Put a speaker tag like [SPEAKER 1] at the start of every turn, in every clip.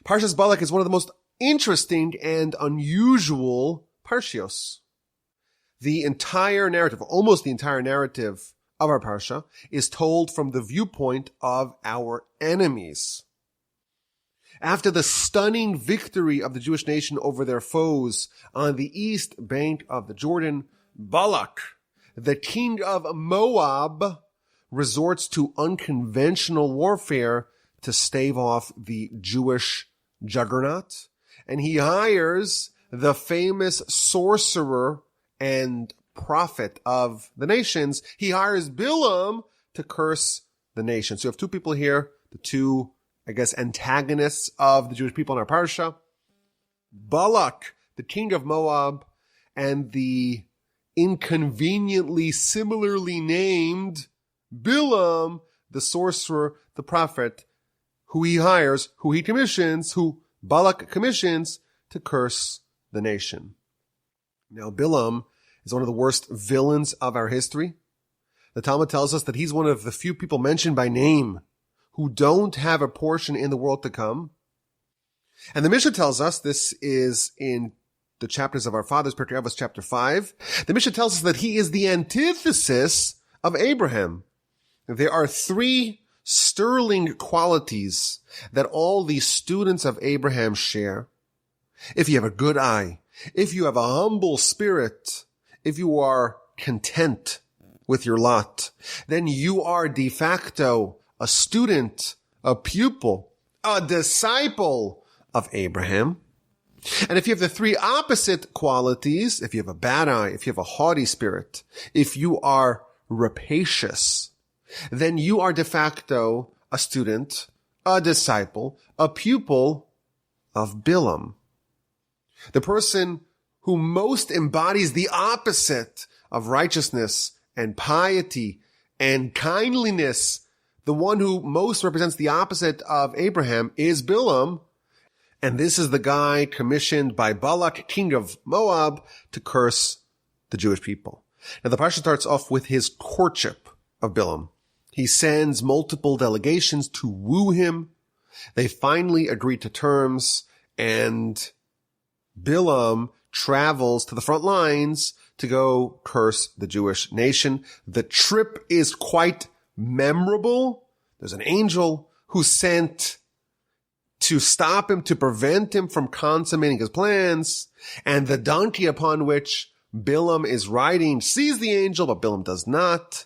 [SPEAKER 1] Parshas Balak is one of the most interesting and unusual parshios. The entire narrative, almost the entire narrative of our Parsha, is told from the viewpoint of our enemies. After the stunning victory of the Jewish nation over their foes on the east bank of the Jordan, Balak, the king of Moab, resorts to unconventional warfare to stave off the Jewish juggernaut, and he hires the famous sorcerer and prophet of the nations. He hires Bilaam to curse the nation. So you have two people here, the two, antagonists of the Jewish people in our Parsha. Balak, the king of Moab, and the inconveniently similarly named Bilaam, the sorcerer, the prophet, who he hires, who Balak commissions to curse the nation. Now, Bilaam is one of the worst villains of our history. The Talmud tells us that he's one of the few people mentioned by name who don't have a portion in the world to come. And the Mishnah tells us, this is in the chapters of our fathers, Pirkei Avos chapter 5, the Mishnah tells us that he is the antithesis of Abraham. There are three sterling qualities that all the students of Abraham share. If you have a good eye, if you have a humble spirit, if you are content with your lot, then you are de facto a student, a pupil, a disciple of Abraham. And if you have the three opposite qualities, if you have a bad eye, if you have a haughty spirit, if you are rapacious, then you are de facto a student, a disciple, a pupil of Bilaam. The person who most embodies the opposite of righteousness and piety and kindliness, the one who most represents the opposite of Abraham, is Bilaam. And this is the guy commissioned by Balak, king of Moab, to curse the Jewish people. Now the Parsha starts off with his courtship of Bilaam. He sends multiple delegations to woo him. They finally agree to terms, and Bilaam travels to the front lines to go curse the Jewish nation. The trip is quite memorable. There's an angel who's sent to stop him, to prevent him from consummating his plans. And the donkey upon which Bilaam is riding sees the angel, but Bilaam does not.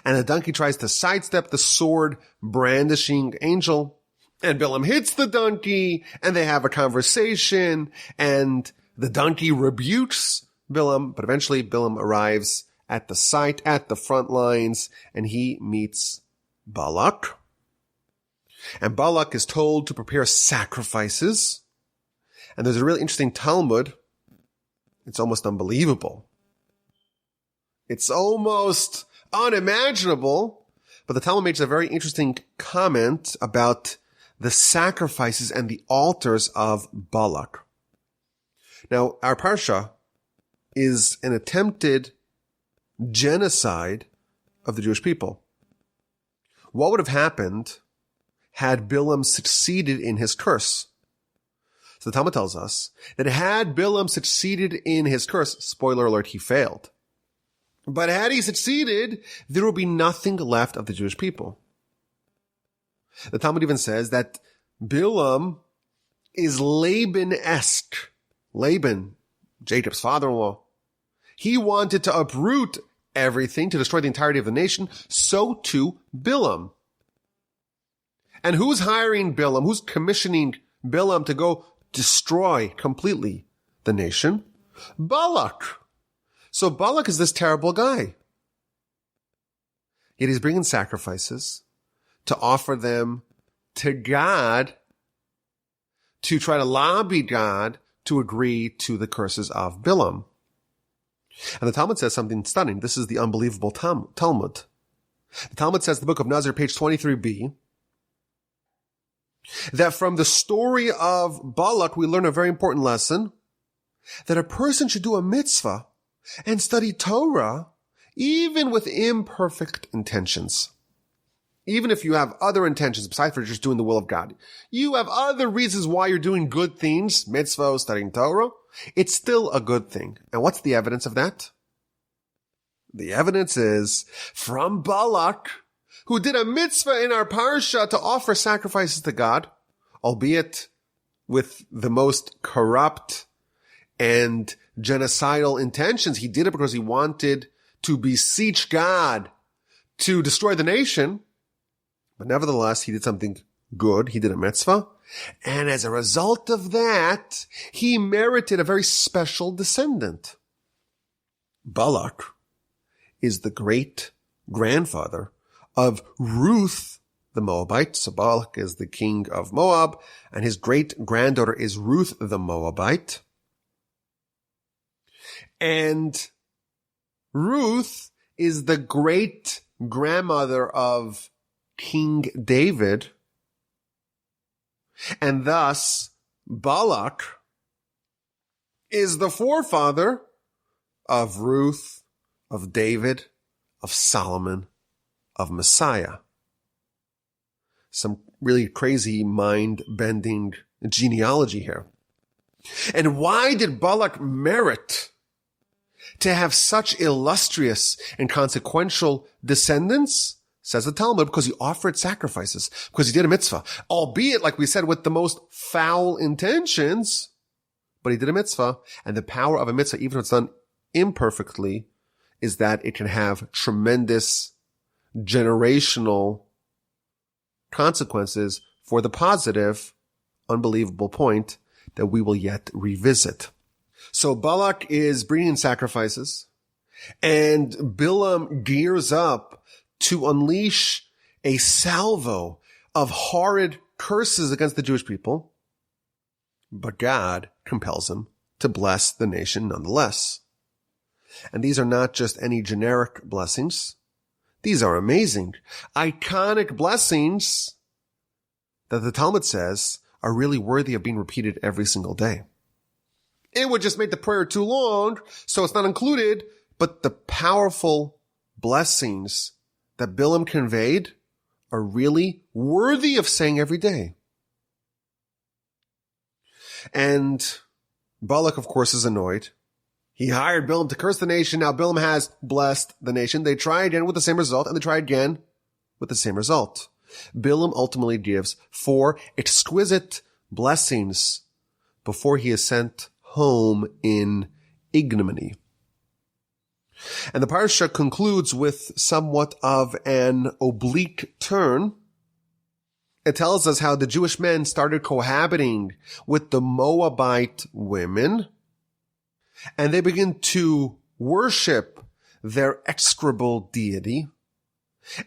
[SPEAKER 1] And the donkey tries to sidestep the sword brandishing angel. And Bilaam hits the donkey, and they have a conversation, and the donkey rebukes Bilaam, but eventually Bilaam arrives at the site, at the front lines, and he meets Balak. And Balak is told to prepare sacrifices. And there's a really interesting Talmud. It's almost unbelievable. It's almost unimaginable. But the Talmud makes a very interesting comment about the sacrifices and the altars of Balak. Now, our Parsha is an attempted genocide of the Jewish people. What would have happened had Bilaam succeeded in his curse? So the Talmud tells us that had Bilaam succeeded in his curse, spoiler alert, he failed. But had he succeeded, there would be nothing left of the Jewish people. The Talmud even says that Bilaam is Laban-esque. Laban, Jacob's father-in-law. He wanted to uproot everything, to destroy the entirety of the nation. So too Bilaam. And who's hiring Bilaam? Who's commissioning Bilaam to go destroy completely the nation? Balak. So Balak is this terrible guy. Yet he's bringing sacrifices to offer them to God, to try to lobby God to agree to the curses of Bilaam. And the Talmud says something stunning. This is the unbelievable Talmud. The Talmud says, the book of Nazir, page 23b, that from the story of Balak, we learn a very important lesson, that a person should do a mitzvah and study Torah even with imperfect intentions. even if you have other intentions besides for just doing the will of God, you have other reasons why you're doing good things, mitzvah, studying Torah, it's still a good thing. And what's the evidence of that? The evidence is from Balak, who did a mitzvah in our Parsha to offer sacrifices to God, albeit with the most corrupt and genocidal intentions. He did it because he wanted to beseech God to destroy the nation. But nevertheless, he did something good. He did a mitzvah. And as a result of that, he merited a very special descendant. Balak is the great grandfather of Ruth the Moabite. So Balak is the king of Moab, and his great granddaughter is Ruth the Moabite. And Ruth is the great grandmother of King David. And thus, Balak is the forefather of Ruth, of David, of Solomon, of Messiah. Some really crazy mind-bending genealogy here. And why did Balak merit to have such illustrious and consequential descendants? Says the Talmud, because he offered sacrifices, because he did a mitzvah, albeit, like we said, with the most foul intentions, but he did a mitzvah, and the power of a mitzvah, even if it's done imperfectly, is that it can have tremendous generational consequences for the positive, unbelievable point that we will yet revisit. So Balak is bringing sacrifices, and Bilaam gears up to unleash a salvo of horrid curses against the Jewish people, but God compels him to bless the nation nonetheless. And these are not just any generic blessings. These are amazing, iconic blessings that the Talmud says are really worthy of being repeated every single day. It would just make the prayer too long, so it's not included, but the powerful blessings that Bilaam conveyed are really worthy of saying every day. And Balak, of course, is annoyed. He hired Bilaam to curse the nation. Now Bilaam has blessed the nation. They try again with the same result, and they try again with the same result. Bilaam ultimately gives 4 exquisite blessings before he is sent home in ignominy. And the Parsha concludes with somewhat of an oblique turn. It tells us how the Jewish men started cohabiting with the Moabite women, and they begin to worship their execrable deity.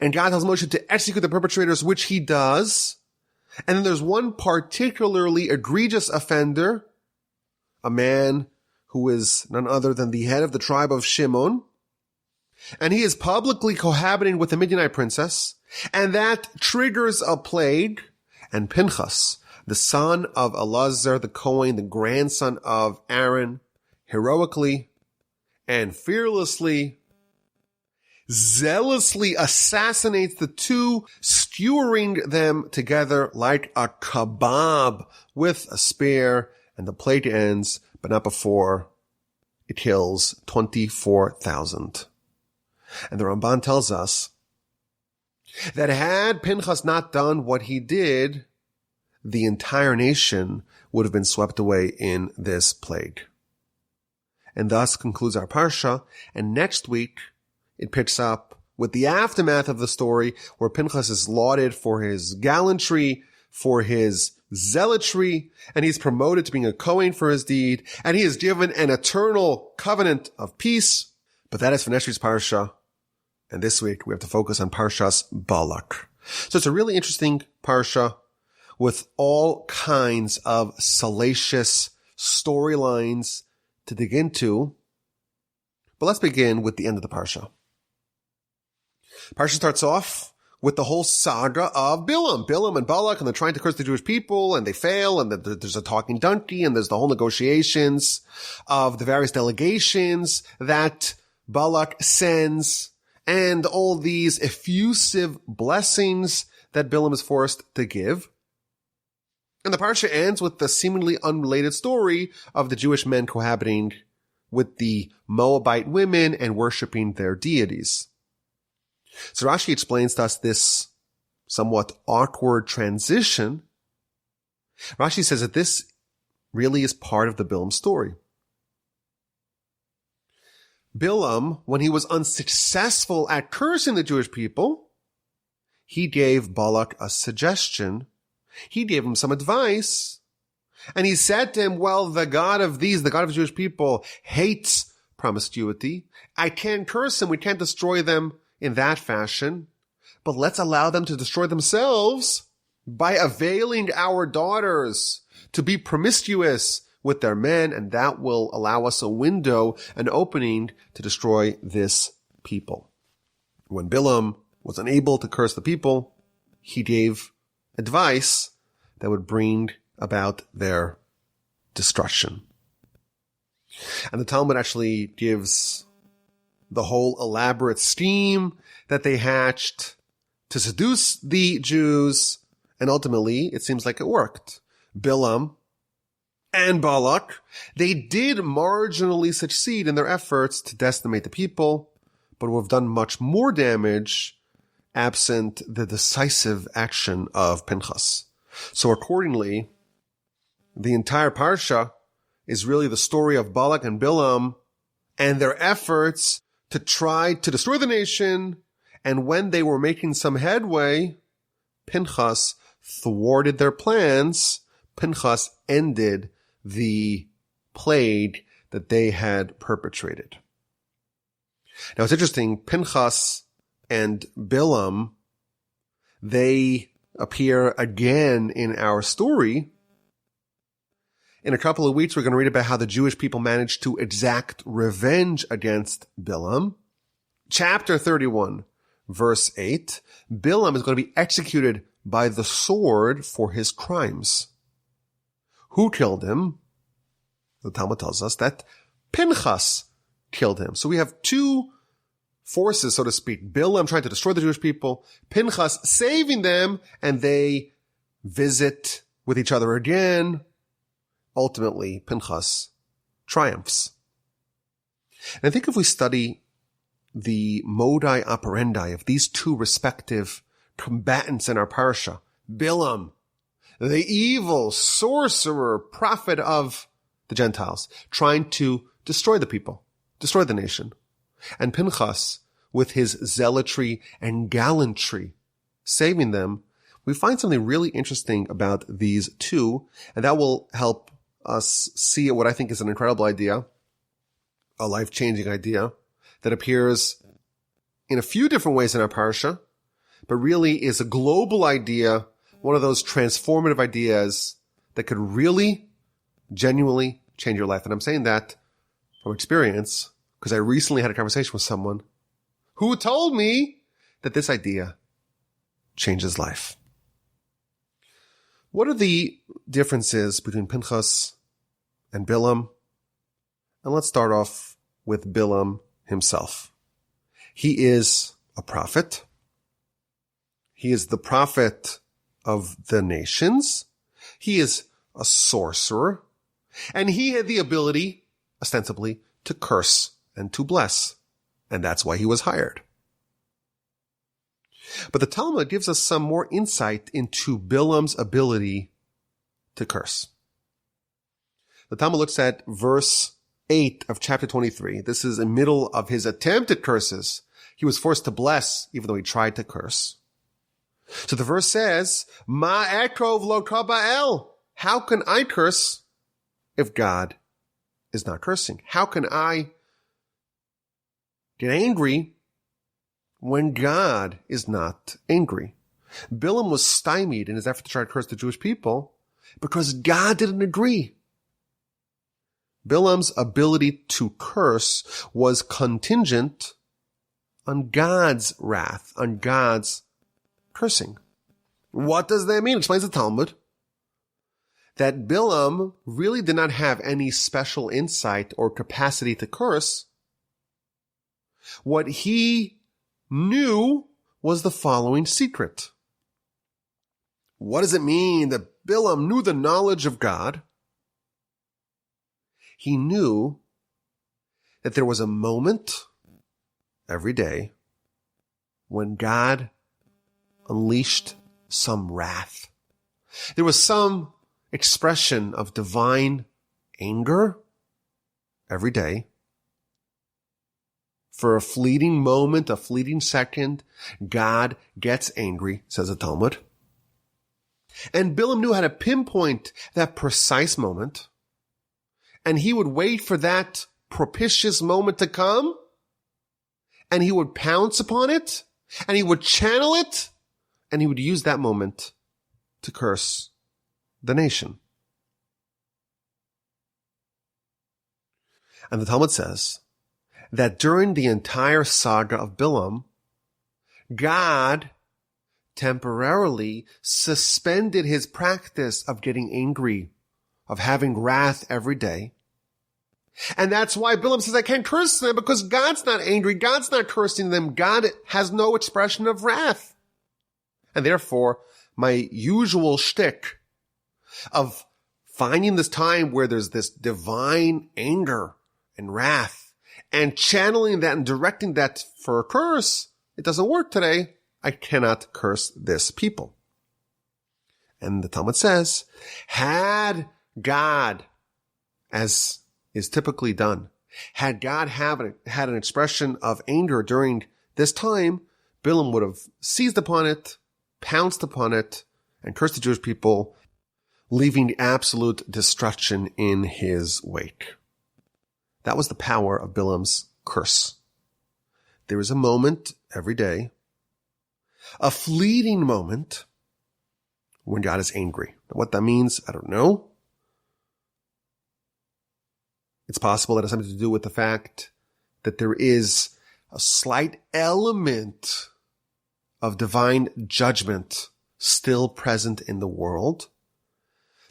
[SPEAKER 1] And God tells Moshe to execute the perpetrators, which he does. And then there's one particularly egregious offender, a man who is none other than the head of the tribe of Shimon. And he is publicly cohabiting with the Midianite princess. And that triggers a plague. And Pinchas, the son of Elazar the Kohen, the grandson of Aaron, heroically and fearlessly, zealously assassinates the two, skewering them together like a kebab with a spear. And the plague ends, but not before it kills 24,000. And the Ramban tells us that had Pinchas not done what he did, the entire nation would have been swept away in this plague. And thus concludes our Parsha. And next week, it picks up with the aftermath of the story, where Pinchas is lauded for his gallantry, for his zealotry, and he's promoted to being a Kohen for his deed, and he is given an eternal covenant of peace. But that is for next week's Parsha. And this week, we have to focus on Parshas Balak. So it's a really interesting Parsha with all kinds of salacious storylines to dig into. But let's begin with the end of the Parsha. Parsha starts off with the whole saga of Bilaam and Balak, and they're trying to curse the Jewish people, and they fail, and there's a talking donkey, and there's the whole negotiations of the various delegations that Balak sends. and all these effusive blessings that Bilaam is forced to give. And the Parsha ends with the seemingly unrelated story of the Jewish men cohabiting with the Moabite women and worshiping their deities. So Rashi explains to us this somewhat awkward transition. Rashi says that this really is part of the Bilaam story. Bilaam, when he was unsuccessful at cursing the Jewish people, he gave Balak a suggestion. He gave him some advice. And he said to him, well, the God of the Jewish people, hates promiscuity. I can't curse him. We can't destroy them in that fashion. But let's allow them to destroy themselves by availing our daughters to be promiscuous with their men, and that will allow us a window, an opening to destroy this people. When Bilaam was unable to curse the people, he gave advice that would bring about their destruction. And the Talmud actually gives the whole elaborate scheme that they hatched to seduce the Jews, and ultimately it seems like it worked. Bilaam and Balak, they did marginally succeed in their efforts to decimate the people, but would have done much more damage absent the decisive action of Pinchas. So accordingly, the entire Parsha is really the story of Balak and Bilaam and their efforts to try to destroy the nation. And when they were making some headway, Pinchas thwarted their plans. Pinchas ended the plague that they had perpetrated. Now it's interesting, Pinchas and Bilaam, they appear again in our story. In a couple of weeks, we're going to read about how the Jewish people managed to exact revenge against Bilaam. Chapter 31, verse 8, Bilaam is going to be executed by the sword for his crimes. Who killed him? The Talmud tells us that Pinchas killed him. So we have two forces, so to speak. Bilaam trying to destroy the Jewish people, Pinchas saving them, and they visit with each other again. Ultimately, Pinchas triumphs. And I think if we study the modi operandi of these two respective combatants in our parsha, Bilaam, the evil sorcerer, prophet of the Gentiles, trying to destroy the people, destroy the nation, and Pinchas, with his zealotry and gallantry, saving them, we find something really interesting about these two, and that will help us see what I think is an incredible idea, a life-changing idea, that appears in a few different ways in our parsha, but really is a global idea, one of those transformative ideas that could really, genuinely change your life. And I'm saying that from experience, because I recently had a conversation with someone who told me that this idea changes life. What are the differences between Pinchas and Bilaam? And let's start off with Bilaam himself. He is a prophet. He is the prophet of the nations. He is a sorcerer. And he had the ability, ostensibly, to curse and to bless. And that's why he was hired. But the Talmud gives us some more insight into Bilaam's ability to curse. The Talmud looks at verse 8 of chapter 23. This is in the middle of his attempted curses. He was forced to bless, even though he tried to curse. So the verse says, Ma ekov lo kaba'el. How can I curse if God is not cursing? How can I get angry when God is not angry? Bilaam was stymied in his effort to try to curse the Jewish people because God didn't agree. Bilaam's ability to curse was contingent on God's wrath, on God's cursing. What does that mean? Explains the Talmud that Bilaam really did not have any special insight or capacity to curse. What he knew was the following secret. What does it mean that Bilaam knew the knowledge of God? He knew that there was a moment every day when God unleashed some wrath. There was some expression of divine anger every day. For a fleeting moment, a fleeting second, God gets angry, says the Talmud. And Bilaam knew how to pinpoint that precise moment, and he would wait for that propitious moment to come, and he would pounce upon it, and he would channel it, and he would use that moment to curse the nation. And the Talmud says that during the entire saga of Bilaam, God temporarily suspended his practice of getting angry, of having wrath every day. And that's why Bilaam says, I can't curse them, because God's not angry. God's not cursing them. God has no expression of wrath. And therefore, my usual shtick of finding this time where there's this divine anger and wrath and channeling that and directing that for a curse, it doesn't work today. I cannot curse this people. And the Talmud says, had God, as is typically done, had God had an expression of anger during this time, Bilaam would have seized upon it, pounced upon it, and cursed the Jewish people, leaving absolute destruction in his wake. That was the power of Bilaam's curse. There is a moment every day, a fleeting moment, when God is angry. What that means, I don't know. It's possible that it has something to do with the fact that there is a slight element of divine judgment still present in the world.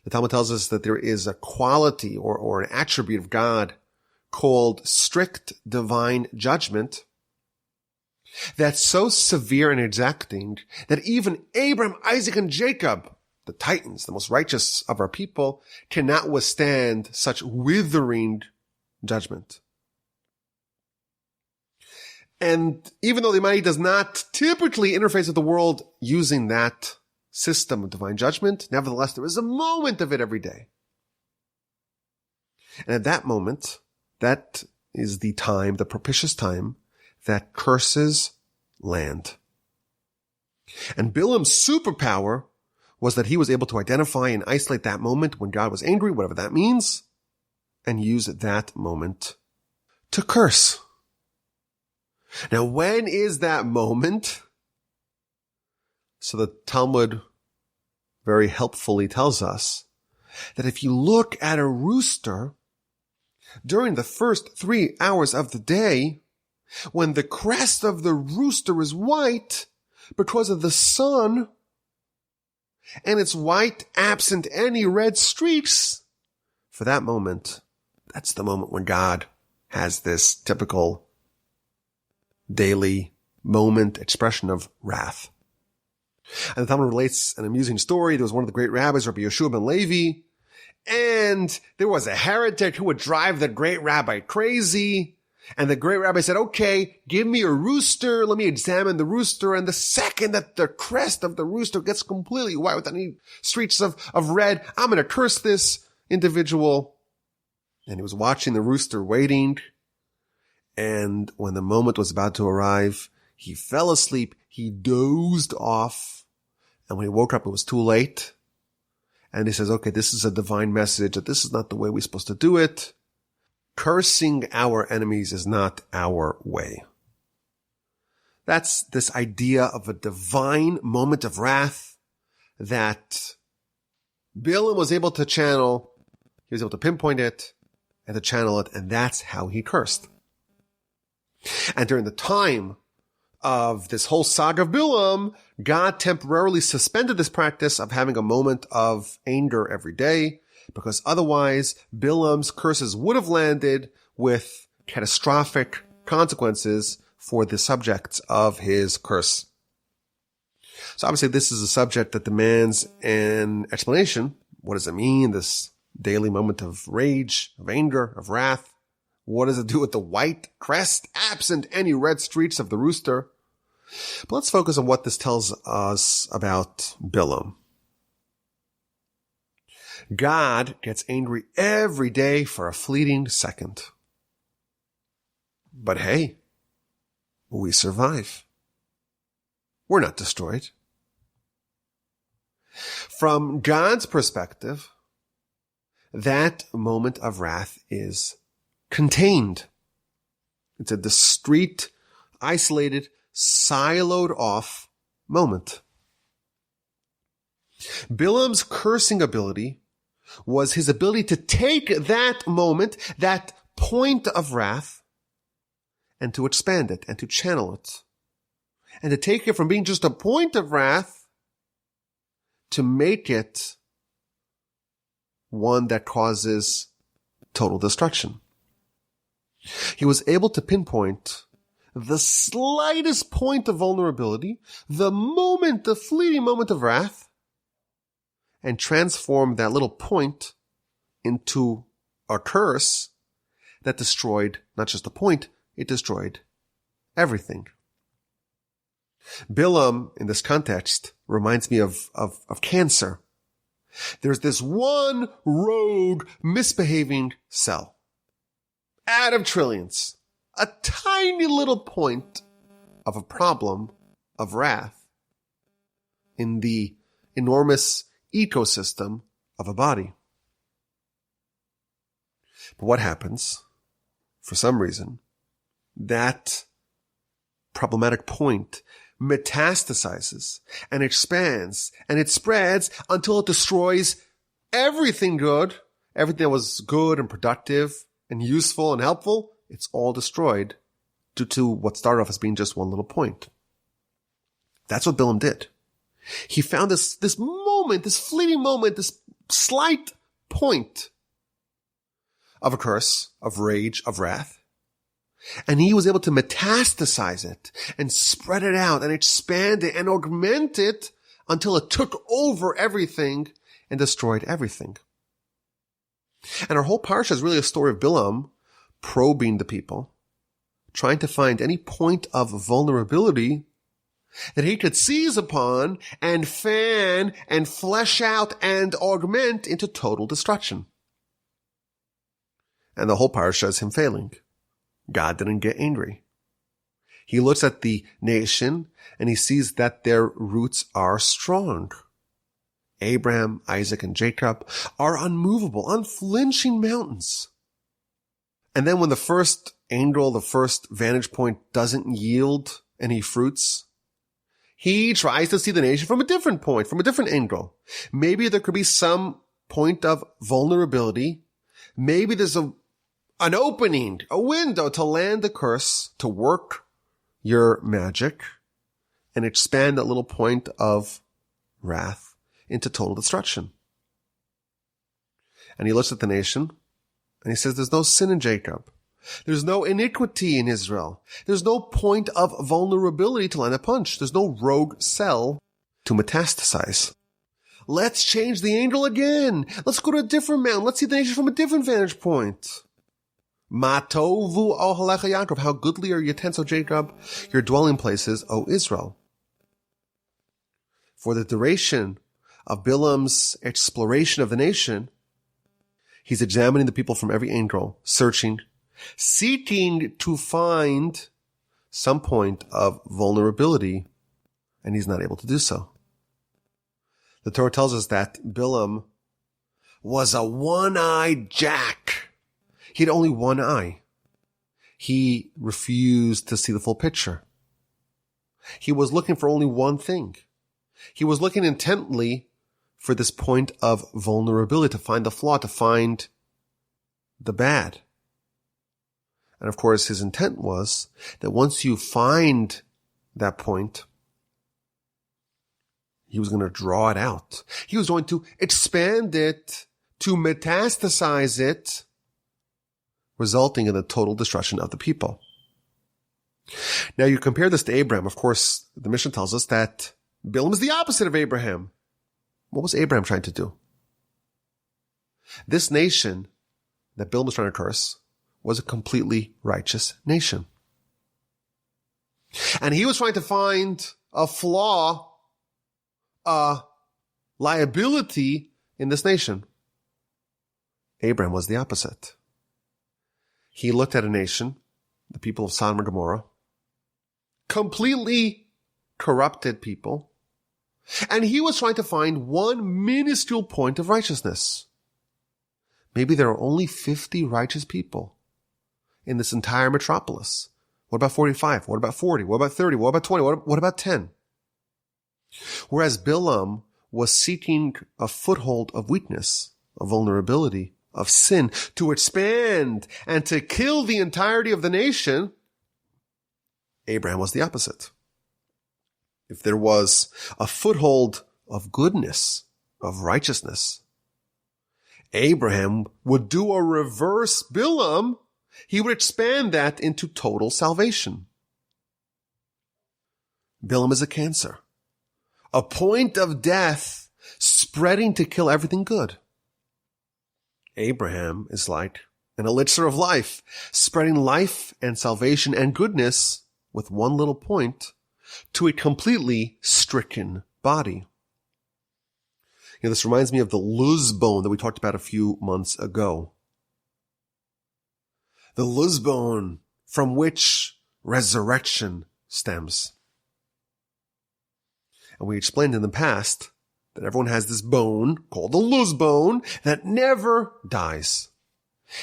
[SPEAKER 1] The Talmud tells us that there is a quality or an attribute of God called strict divine judgment that's so severe and exacting that even Abraham, Isaac, and Jacob, the titans, the most righteous of our people, cannot withstand such withering judgment. And even though the Almighty does not typically interface with the world using that system of divine judgment, nevertheless, there is a moment of it every day. And at that moment, that is the time, the propitious time, that curses land. And Bilaam's superpower was that he was able to identify and isolate that moment when God was angry, whatever that means, and use that moment to curse. Now, when is that moment? So the Talmud very helpfully tells us that if you look at a rooster during the first 3 hours of the day, when the crest of the rooster is white because of the sun, and it's white absent any red streaks, for that moment, that's the moment when God has this typical daily moment expression of wrath. And the Talmud relates an amusing story. There was one of the great rabbis, Rabbi Yeshua ben Levi, and there was a heretic who would drive the great rabbi crazy. And the great rabbi said, okay, give me a rooster. Let me examine the rooster. And the second that the crest of the rooster gets completely white with any streaks of red, I'm going to curse this individual. And he was watching the rooster waiting. And when the moment was about to arrive, he fell asleep. He dozed off. And when he woke up, it was too late. And he says, okay, this is a divine message that this is not the way we're supposed to do it. Cursing our enemies is not our way. That's this idea of a divine moment of wrath that Bilaam was able to channel. He was able to pinpoint it and to channel it, and that's how he cursed. And during the time of this whole saga of Bilaam, God temporarily suspended this practice of having a moment of anger every day, because otherwise Bilaam's curses would have landed with catastrophic consequences for the subjects of his curse. So obviously this is a subject that demands an explanation. What does it mean, this daily moment of rage, of anger, of wrath? What does it do with the white crest, absent any red streaks of the rooster? But let's focus on what this tells us about Bilaam. God gets angry every day for a fleeting second. But hey, we survive. We're not destroyed. From God's perspective, that moment of wrath is contained. It's a discrete, isolated, siloed off moment. Bilaam's cursing ability was his ability to take that moment, that point of wrath, and to expand it and to channel it. And to take it from being just a point of wrath to make it one that causes total destruction. He was able to pinpoint the slightest point of vulnerability, the fleeting moment of wrath, and transform that little point into a curse that destroyed not just the point, it destroyed everything. Bilaam, in this context, reminds me of cancer. There's this one rogue, misbehaving cell. Out of trillions. A tiny little point of a problem of wrath in the enormous ecosystem of a body. But what happens? For some reason, that problematic point metastasizes and expands and it spreads until it destroys everything good, everything that was good and productive and useful and helpful. It's all destroyed due to what started off as being just one little point. That's what Bilaam did. He found this moment, this fleeting moment, this slight point of a curse, of rage, of wrath. And he was able to metastasize it and spread it out and expand it and augment it until it took over everything and destroyed everything. And our whole parsha is really a story of Bilaam probing the people, trying to find any point of vulnerability that he could seize upon and fan and flesh out and augment into total destruction. And the whole parsha is him failing. God didn't get angry. He looks at the nation and he sees that their roots are strong. Abraham, Isaac, and Jacob are unmovable, unflinching mountains. And then when the first angel, the first vantage point doesn't yield any fruits, he tries to see the nation from a different point, from a different angle. Maybe there could be some point of vulnerability. Maybe there's an opening, a window to land the curse, to work your magic and expand that little point of wrath into total destruction. And he looks at the nation and he says, there's no sin in Jacob. There's no iniquity in Israel. There's no point of vulnerability to land a punch. There's no rogue cell to metastasize. Let's change the angel again. Let's go to a different mountain. Let's see the nation from a different vantage point. Ma tovu ohalecha Yaakov. How goodly are your tents, O Jacob, your dwelling places, O Israel. For the duration of Bilaam's exploration of the nation, he's examining the people from every angle, searching, seeking to find some point of vulnerability, and he's not able to do so. The Torah tells us that Bilaam was a one-eyed jack. He had only one eye. He refused to see the full picture. He was looking for only one thing. He was looking intently for this point of vulnerability, to find the flaw, to find the bad. And of course, his intent was that once you find that point, he was going to draw it out. He was going to expand it, to metastasize it, resulting in the total destruction of the people. Now you compare this to Abraham. Of course, the Mishnah tells us that Bilaam is the opposite of Abraham. What was Abraham trying to do? This nation that Bilaam was trying to curse was a completely righteous nation. And he was trying to find a flaw, a liability in this nation. Abraham was the opposite. He looked at a nation, the people of Sodom and Gomorrah, completely corrupted people, and he was trying to find one minuscule point of righteousness. Maybe there are only 50 righteous people in this entire metropolis. What about 45? What about 40? What about 30? What about 20? What about 10? Whereas Bilaam was seeking a foothold of weakness, of vulnerability, of sin, to expand and to kill the entirety of the nation, Abraham was the opposite. If there was a foothold of goodness, of righteousness, Abraham would do a reverse Bilaam. He would expand that into total salvation. Bilaam is a cancer, a point of death spreading to kill everything good. Abraham is like an elixir of life, spreading life and salvation and goodness with one little point to a completely stricken body. You know, this reminds me of the luz bone that we talked about a few months ago. The luz bone from which resurrection stems. And we explained in the past that everyone has this bone called the luz bone that never dies.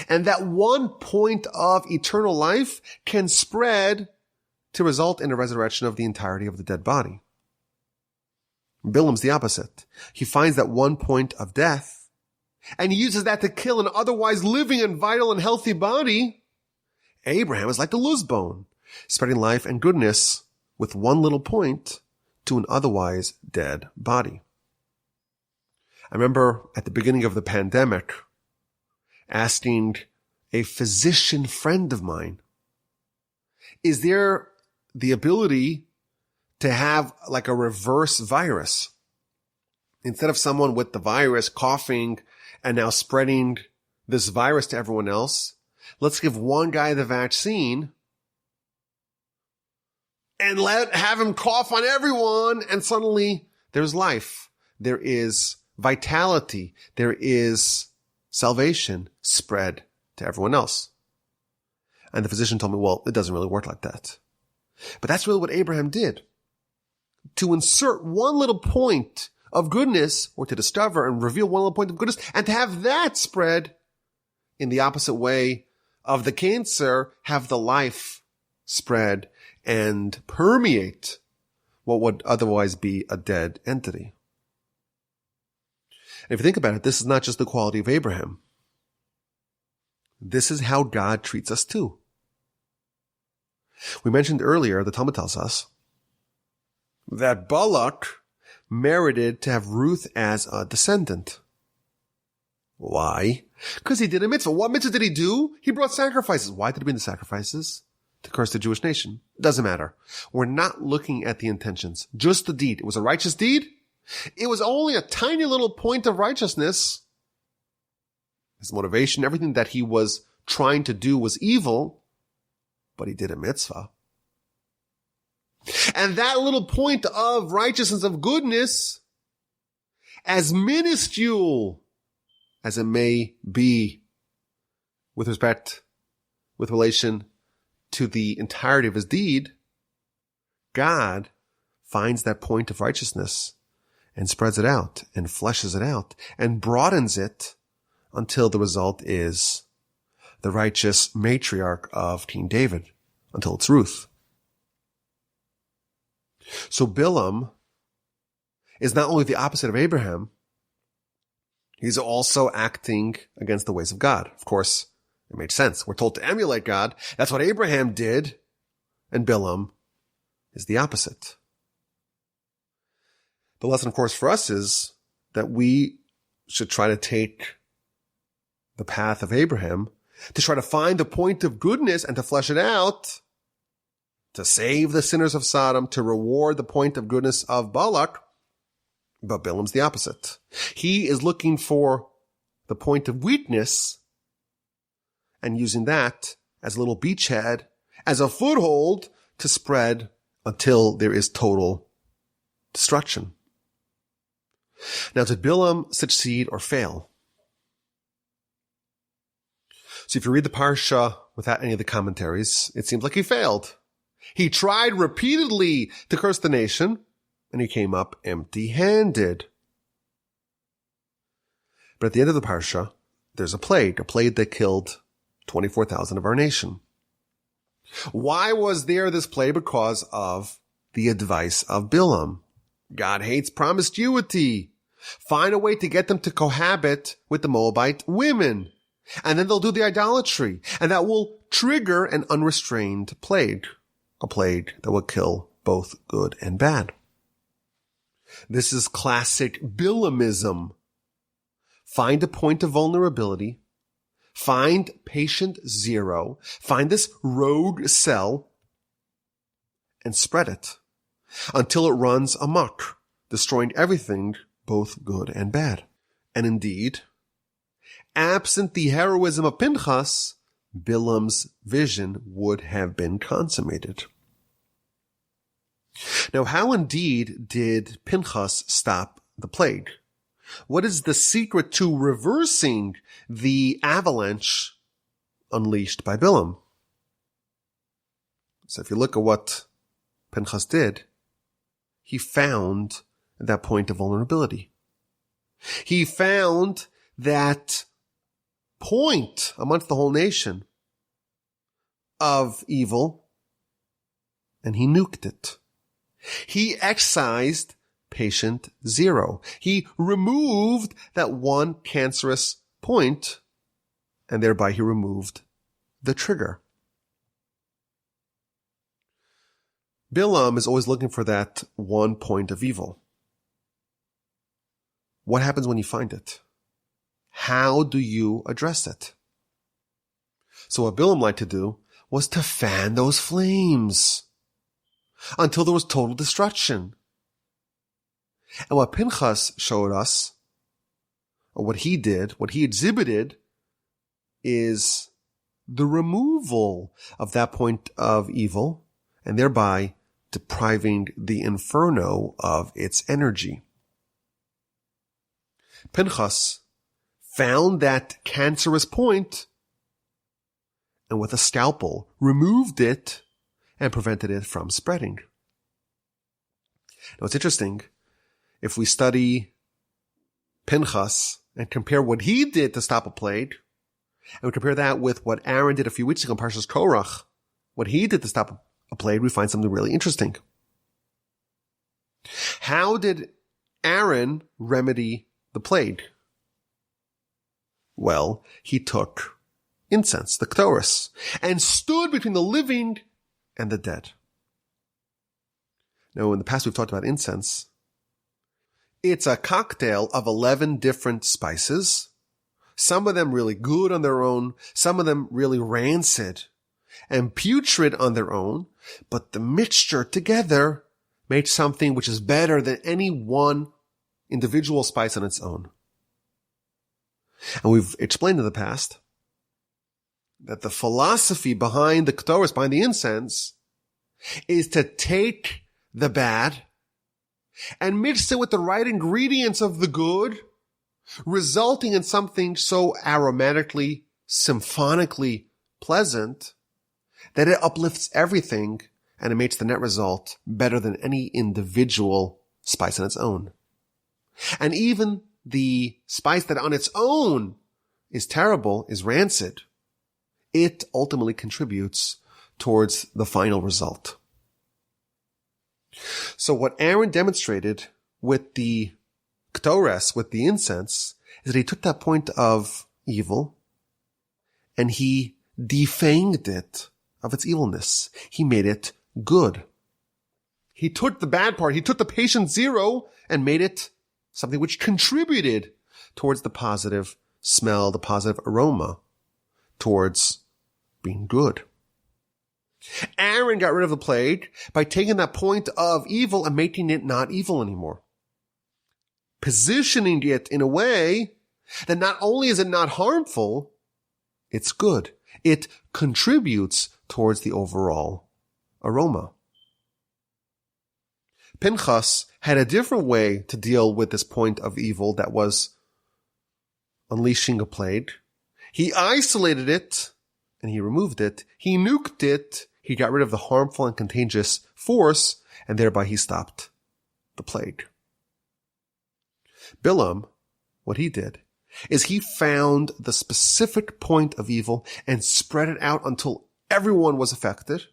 [SPEAKER 1] And that one point of eternal life can spread to result in a resurrection of the entirety of the dead body. Bilaam's the opposite. He finds that one point of death and he uses that to kill an otherwise living and vital and healthy body. Abraham is like the luz bone, spreading life and goodness with one little point to an otherwise dead body. I remember at the beginning of the pandemic asking a physician friend of mine, is there the ability to have like a reverse virus? Instead of someone with the virus coughing and now spreading this virus to everyone else, let's give one guy the vaccine and have him cough on everyone, and suddenly there's life. There is vitality. There is salvation spread to everyone else. And the physician told me, well, it doesn't really work like that. But that's really what Abraham did. To insert one little point of goodness, or to discover and reveal one little point of goodness, and to have that spread in the opposite way of the cancer, have the life spread and permeate what would otherwise be a dead entity. And if you think about it, this is not just the quality of Abraham. This is how God treats us too. We mentioned earlier, the Talmud tells us that Balak merited to have Ruth as a descendant. Why? Because he did a mitzvah. What mitzvah did he do? He brought sacrifices. Why did he bring the sacrifices? To curse the Jewish nation. It doesn't matter. We're not looking at the intentions, just the deed. It was a righteous deed. It was only a tiny little point of righteousness. His motivation, everything that he was trying to do was evil, but he did a mitzvah. And that little point of righteousness, of goodness, as minuscule as it may be with relation to the entirety of his deed, God finds that point of righteousness and spreads it out and fleshes it out and broadens it until the result is the righteous matriarch of King David, until it's Ruth. So Bilaam is not only the opposite of Abraham, he's also acting against the ways of God. Of course, it makes sense. We're told to emulate God. That's what Abraham did. And Bilaam is the opposite. The lesson, of course, for us is that we should try to take the path of Abraham, to try to find the point of goodness and to flesh it out, to save the sinners of Sodom, to reward the point of goodness of Balak. But Bilaam's the opposite. He is looking for the point of weakness and using that as a little beachhead, as a foothold to spread until there is total destruction. Now, did Bilaam succeed or fail? So if you read the Parsha without any of the commentaries, it seems like he failed. He tried repeatedly to curse the nation, and he came up empty-handed. But at the end of the Parsha, there's a plague that killed 24,000 of our nation. Why was there this plague? Because of the advice of Bilaam. God hates promiscuity. Find a way to get them to cohabit with the Moabite women. And then they'll do the idolatry. And that will trigger an unrestrained plague. A plague that will kill both good and bad. This is classic Bilaamism. Find a point of vulnerability. Find patient zero. Find this rogue cell and spread it until it runs amok, destroying everything, both good and bad. And indeed, absent the heroism of Pinchas, Bilaam's vision would have been consummated. Now, how indeed did Pinchas stop the plague? What is the secret to reversing the avalanche unleashed by Bilaam? So if you look at what Pinchas did, he found that point of vulnerability. He found that point amongst the whole nation of evil, and he nuked it. He excised patient zero. He removed that one cancerous point, and thereby he removed the trigger. Bilaam is always looking for that one point of evil. What happens when you find it? How do you address it? So what Bilaam liked to do was to fan those flames until there was total destruction. And what Pinchas showed us, or what he did, what he exhibited, is the removal of that point of evil, and thereby depriving the inferno of its energy. Pinchas found that cancerous point, and with a scalpel removed it and prevented it from spreading. Now it's interesting, if we study Pinchas and compare what he did to stop a plague, and we compare that with what Aaron did a few weeks ago in Parsha's Korach, what he did to stop a plague, we find something really interesting. How did Aaron remedy the plague? Well, he took incense, the Ktoris, and stood between the living and the dead. Now, in the past we've talked about incense. It's a cocktail of 11 different spices, some of them really good on their own, some of them really rancid and putrid on their own, but the mixture together makes something which is better than any one individual spice on its own. And we've explained in the past that the philosophy behind the Ktoris, behind the incense, is to take the bad and mix it with the right ingredients of the good, resulting in something so aromatically, symphonically pleasant that it uplifts everything and it makes the net result better than any individual spice on its own. And even the spice that on its own is terrible, is rancid, it ultimately contributes towards the final result. So what Aaron demonstrated with the Ktores, with the incense, is that he took that point of evil and he defanged it of its evilness. He made it good. He took the bad part, he took the patient zero and made it something which contributed towards the positive smell, the positive aroma, towards being good. Aaron got rid of the plague by taking that point of evil and making it not evil anymore. Positioning it in a way that not only is it not harmful, it's good. It contributes towards the overall aroma. Pinchas had a different way to deal with this point of evil that was unleashing a plague. He isolated it and he removed it. He nuked it. He got rid of the harmful and contagious force, and thereby he stopped the plague. Bilaam, what he did is he found the specific point of evil and spread it out until everyone was affected.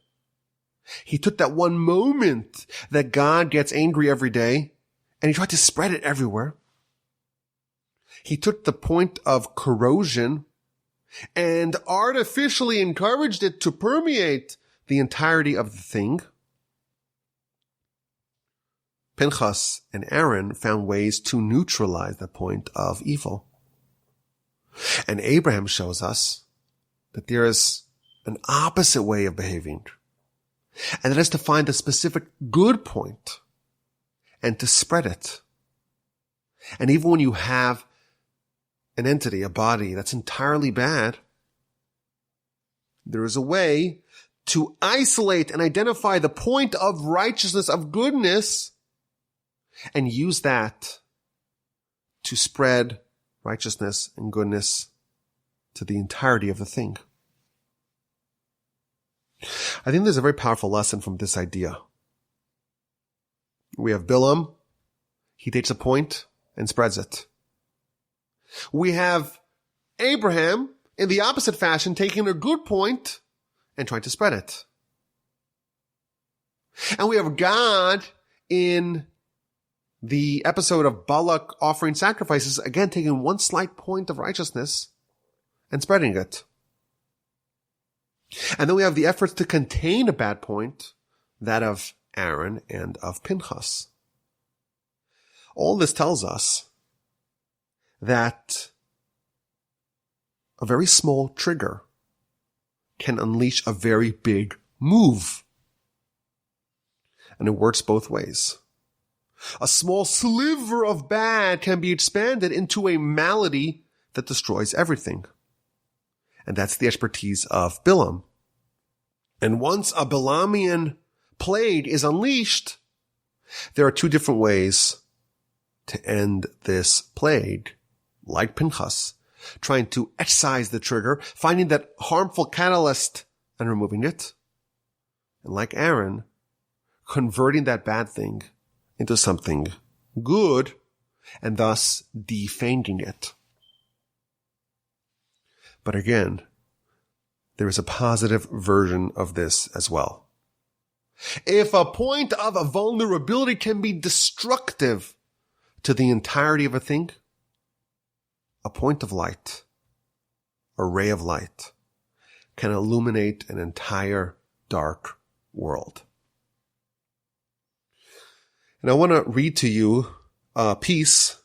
[SPEAKER 1] He took that one moment that God gets angry every day and he tried to spread it everywhere. He took the point of corrosion and artificially encouraged it to permeate the entirety of the thing. Pinchas and Aaron found ways to neutralize the point of evil. And Abraham shows us that there is an opposite way of behaving. And that is to find a specific good point and to spread it. And even when you have an entity, a body that's entirely bad, there is a way to isolate and identify the point of righteousness, of goodness, and use that to spread righteousness and goodness to the entirety of the thing. I think there's a very powerful lesson from this idea. We have Bilaam. He takes a point and spreads it. We have Abraham in the opposite fashion, taking a good point and trying to spread it. And we have God in the episode of Balak offering sacrifices, again taking one slight point of righteousness and spreading it. And then we have the efforts to contain a bad point, that of Aaron and of Pinchas. All this tells us that a very small trigger can unleash a very big move. And it works both ways. A small sliver of bad can be expanded into a malady that destroys everything. And that's the expertise of Bilaam. And once a Bilaamian plague is unleashed, there are two different ways to end this plague, like Pinchas, trying to excise the trigger, finding that harmful catalyst and removing it. And like Aaron, converting that bad thing into something good and thus defanging it. But again, there is a positive version of this as well. If a point of a vulnerability can be destructive to the entirety of a thing, a point of light, a ray of light, can illuminate an entire dark world. And I want to read to you a piece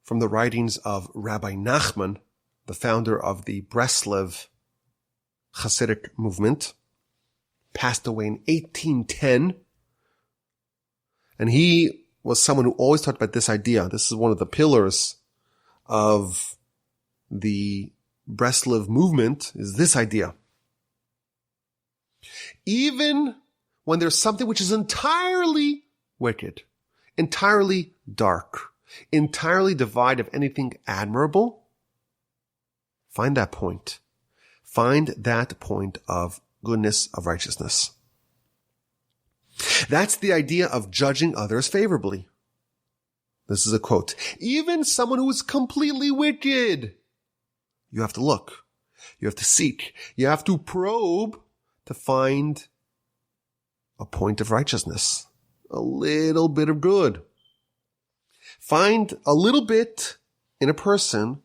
[SPEAKER 1] from the writings of Rabbi Nachman, the founder of the Breslev Hasidic movement, passed away in 1810. And he was someone who always talked about this idea. This is one of the pillars of the Breslev movement, is this idea. Even when there's something which is entirely wicked, entirely dark, entirely devoid of anything admirable, find that point. Find that point of goodness, of righteousness. That's the idea of judging others favorably. This is a quote. Even someone who is completely wicked, you have to look. You have to seek. You have to probe to find a point of righteousness. A little bit of good. Find a little bit in a person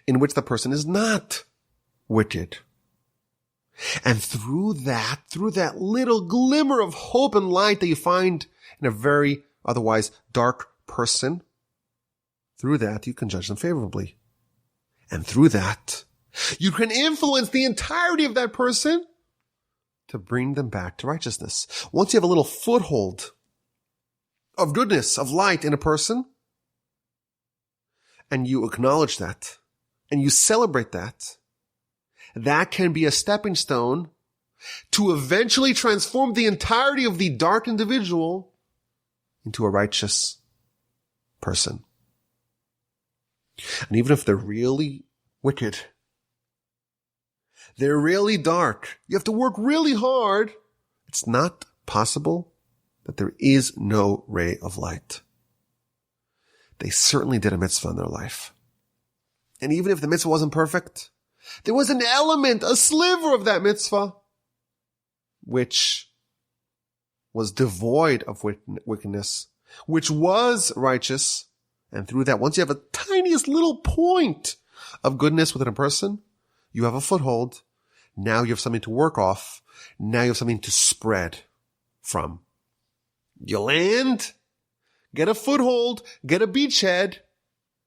[SPEAKER 1] in which the person is not wicked. And through that little glimmer of hope and light that you find in a very otherwise dark person, through that you can judge them favorably. And through that, you can influence the entirety of that person to bring them back to righteousness. Once you have a little foothold of goodness, of light in a person, and you acknowledge that, and you celebrate that, that can be a stepping stone to eventually transform the entirety of the dark individual into a righteous person. And even if they're really wicked, they're really dark, you have to work really hard, it's not possible that there is no ray of light. They certainly did a mitzvah in their life. And even if the mitzvah wasn't perfect, there was an element, a sliver of that mitzvah, which was devoid of wickedness, which was righteous. And through that, once you have a tiniest little point of goodness within a person, you have a foothold. Now you have something to work off. Now you have something to spread from. You land, get a foothold, get a beachhead.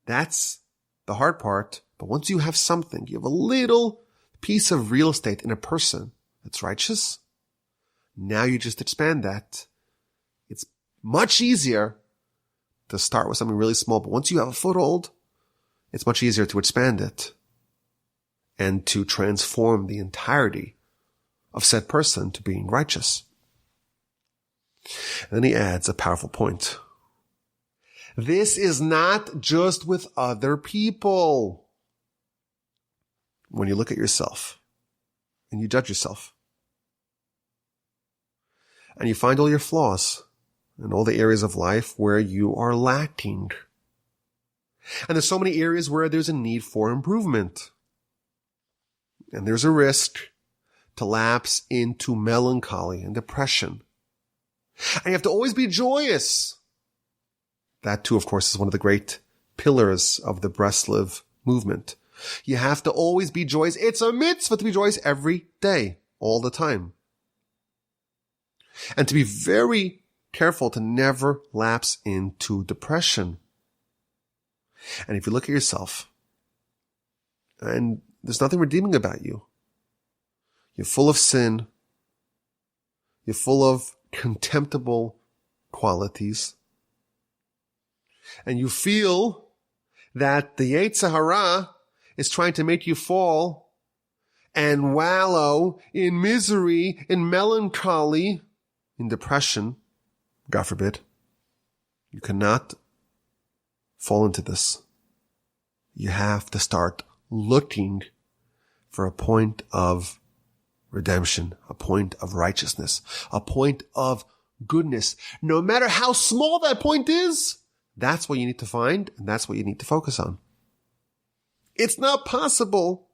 [SPEAKER 1] That's the hard part. But once you have something, you have a little piece of real estate in a person that's righteous. Now you just expand that. It's much easier to start with something really small. But once you have a foothold, it's much easier to expand it and to transform the entirety of said person to being righteous. And then he adds a powerful point. This is not just with other people. When you look at yourself and you judge yourself and you find all your flaws and all the areas of life where you are lacking. And there's so many areas where there's a need for improvement. And there's a risk to lapse into melancholy and depression. And you have to always be joyous. That too, of course, is one of the great pillars of the Breslev movement. You have to always be joyous. It's a mitzvah to be joyous every day, all the time. And to be very careful to never lapse into depression. And if you look at yourself, and there's nothing redeeming about you. You're full of sin. You're full of contemptible qualities. And you feel that the Yetzer Hara is trying to make you fall and wallow in misery, in melancholy, in depression. God forbid. You cannot fall into this. You have to start looking for a point of redemption, a point of righteousness, a point of goodness. No matter how small that point is, that's what you need to find, and that's what you need to focus on. It's not possible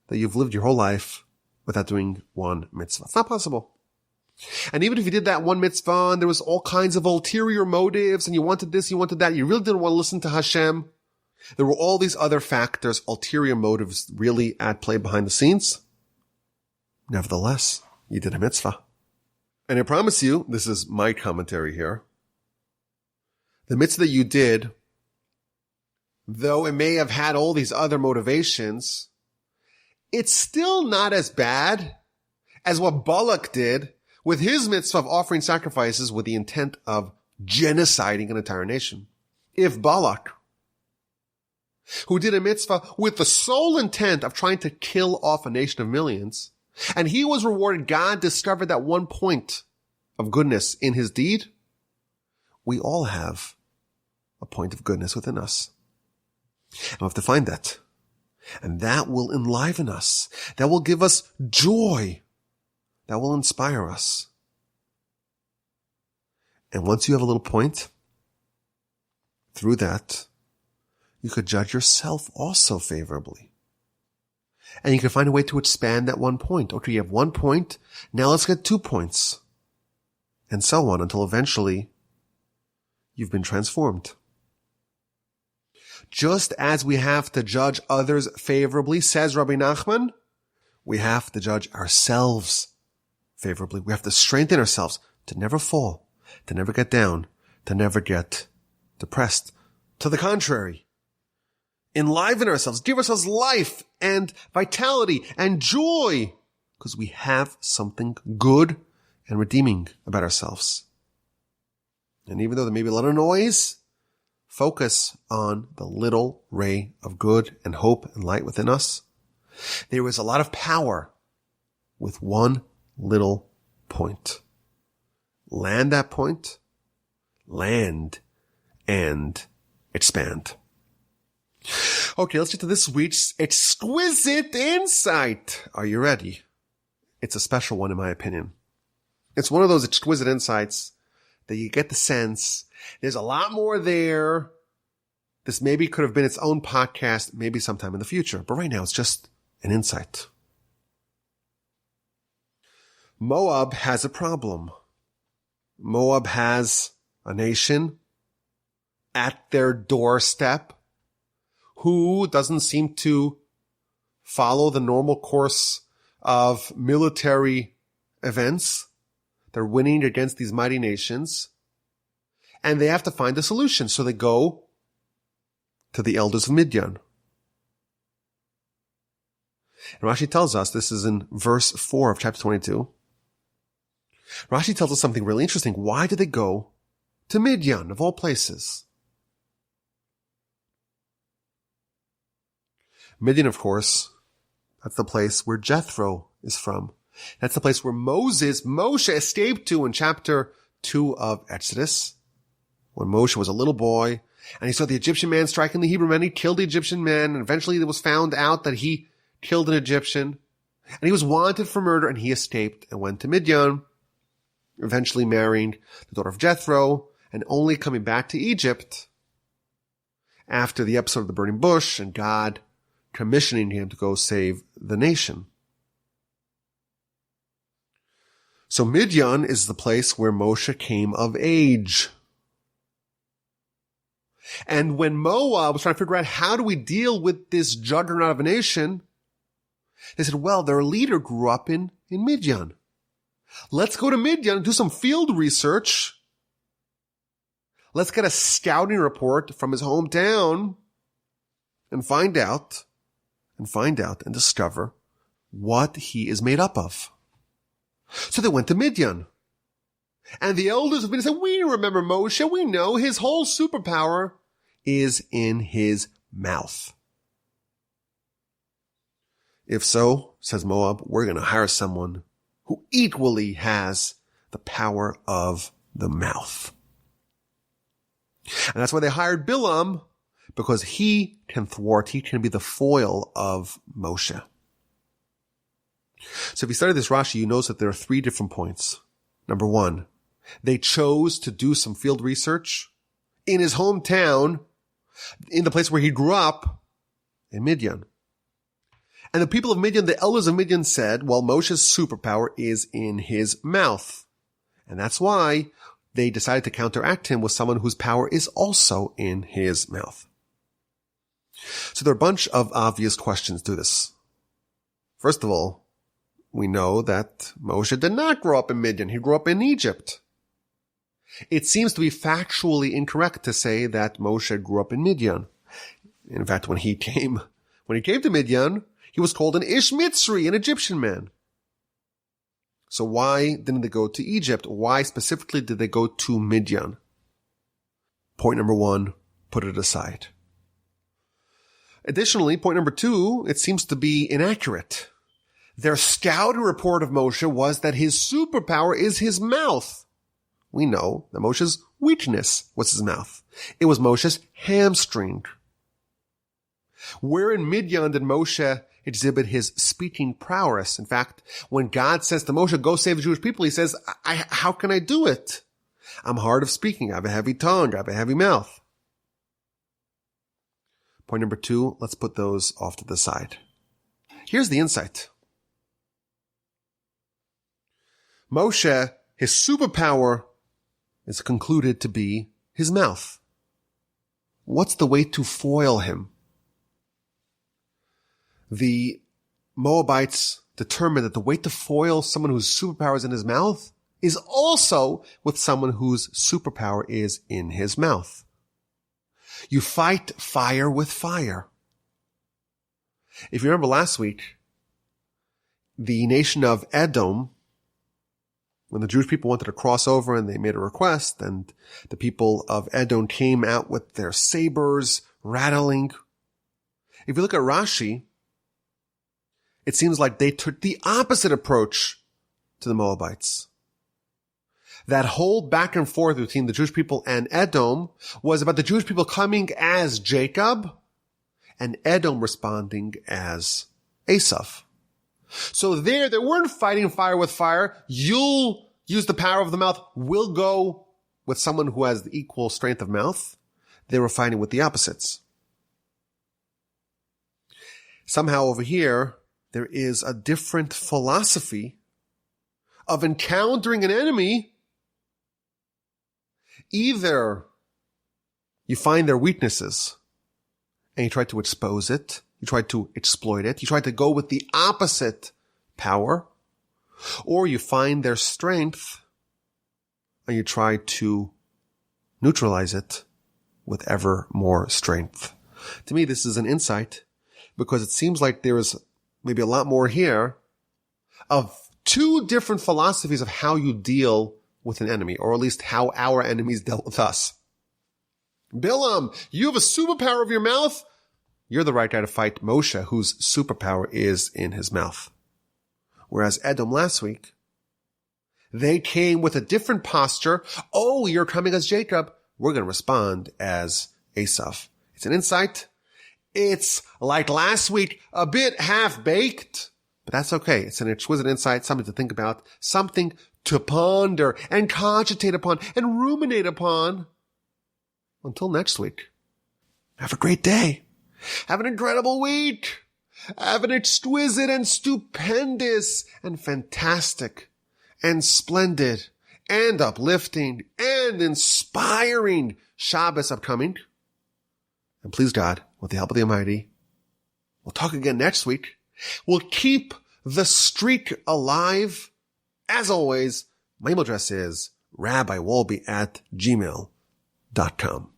[SPEAKER 1] that you've lived your whole life without doing one mitzvah. It's not possible. And even if you did that one mitzvah and there was all kinds of ulterior motives and you wanted this, you wanted that, you really didn't want to listen to Hashem, there were all these other factors, ulterior motives really at play behind the scenes. Nevertheless, you did a mitzvah. And I promise you, this is my commentary here, the mitzvah that you did, though it may have had all these other motivations, it's still not as bad as what Balak did with his mitzvah of offering sacrifices with the intent of genociding an entire nation. If Balak, who did a mitzvah with the sole intent of trying to kill off a nation of millions, and he was rewarded, God discovered that one point of goodness in his deed, we all have a point of goodness within us. And we'll have to find that. And that will enliven us. That will give us joy. That will inspire us. And once you have a little point, through that, you could judge yourself also favorably. And you can find a way to expand that one point. Okay, you have 1 point. Now let's get 2 points. And so on until eventually you've been transformed. Just as we have to judge others favorably, says Rabbi Nachman, we have to judge ourselves favorably. We have to strengthen ourselves to never fall, to never get down, to never get depressed. To the contrary, enliven ourselves, give ourselves life and vitality and joy Because we have something good and redeeming about ourselves. And even though there may be a lot of noise, focus on the little ray of good and hope and light within us. There is a lot of power with one little point. Land that point, land and expand. Okay, let's get to this week's exquisite insight. Are you ready? It's a special one in my opinion. It's one of those exquisite insights that you get the sense there's a lot more there. This maybe could have been its own podcast, maybe sometime in the future. But right now, it's just an insight. Moab has a problem. Moab has a nation at their doorstep who doesn't seem to follow the normal course of military events. They're winning against these mighty nations. And they have to find a solution. So they go to the elders of Midian. And Rashi tells us, this is in verse 4 of chapter 22. Rashi tells us something really interesting. Why did they go to Midian, of all places? Midian, of course, that's the place where Jethro is from. That's the place where Moshe escaped to in chapter 2 of Exodus. When Moshe was a little boy, and he saw the Egyptian man striking the Hebrew man, he killed the Egyptian man, and eventually it was found out that he killed an Egyptian. And he was wanted for murder, and he escaped and went to Midian, eventually marrying the daughter of Jethro, and only coming back to Egypt after the episode of the burning bush, and God commissioning him to go save the nation. So Midian is the place where Moshe came of age. And when Moab was trying to figure out how do we deal with this juggernaut of a nation, they said, well, their leader grew up in Midian. Let's go to Midian and do some field research. Let's get a scouting report from his hometown and find out and discover what he is made up of. So they went to Midian. And the elders of Midian said, we remember Moshe. We know his whole superpower is in his mouth. If so, says Moab, we're going to hire someone who equally has the power of the mouth. And that's why they hired Bilaam, because he can thwart, he can be the foil of Moshe. So if you study this Rashi, you notice that there are 3 different points. Number 1, they chose to do some field research in his hometown, in the place where he grew up, in Midian. And the people of Midian, the elders of Midian said, well, Moshe's superpower is in his mouth. And that's why they decided to counteract him with someone whose power is also in his mouth. So there are a bunch of obvious questions to this. First of all, we know that Moshe did not grow up in Midian. He grew up in Egypt. It seems to be factually incorrect to say that Moshe grew up in Midian. In fact, when he came to Midian, he was called an Ish Mitzri, an Egyptian man. So why didn't they go to Egypt? Why specifically did they go to Midian? Point number 1, put it aside. Additionally, point number 2, it seems to be inaccurate. Their scouting report of Moshe was that his superpower is his mouth. We know that Moshe's weakness was his mouth. It was Moshe's hamstring. Where in Midian did Moshe exhibit his speaking prowess? In fact, when God says to Moshe, go save the Jewish people, he says, how can I do it? I'm hard of speaking. I have a heavy tongue. I have a heavy mouth. Point number 2, let's put those off to the side. Here's the insight. Moshe, his superpower is concluded to be his mouth. What's the way to foil him? The Moabites determined that the way to foil someone whose superpower is in his mouth is also with someone whose superpower is in his mouth. You fight fire with fire. If you remember last week, the nation of Edom, when the Jewish people wanted to cross over and they made a request, and the people of Edom came out with their sabers rattling. If you look at Rashi, it seems like they took the opposite approach to the Moabites. That whole back and forth between the Jewish people and Edom was about the Jewish people coming as Jacob and Edom responding as Esav. So they weren't fighting fire with fire. You'll use the power of the mouth. We'll go with someone who has the equal strength of mouth. They were fighting with the opposites. Somehow over here, there is a different philosophy of encountering an enemy. Either you find their weaknesses and you try to expose it, you try to exploit it, you try to go with the opposite power, or you find their strength and you try to neutralize it with ever more strength. To me, this is an insight because it seems like there is maybe a lot more here of two different philosophies of how you deal with an enemy, or at least how our enemies dealt with us. Bilaam, you have a superpower of your mouth. You're the right guy to fight Moshe, whose superpower is in his mouth. Whereas Edom last week, they came with a different posture. Oh, you're coming as Jacob. We're going to respond as Esav. It's an insight. It's like last week, a bit half-baked, but that's okay. It's an exquisite insight, something to think about, something to ponder and cogitate upon and ruminate upon. Until next week, have a great day. Have an incredible week. Have an exquisite and stupendous and fantastic and splendid and uplifting and inspiring Shabbos upcoming. And please God, with the help of the Almighty, we'll talk again next week. We'll keep the streak alive. As always, my email address is rabbiwolbe@gmail.com.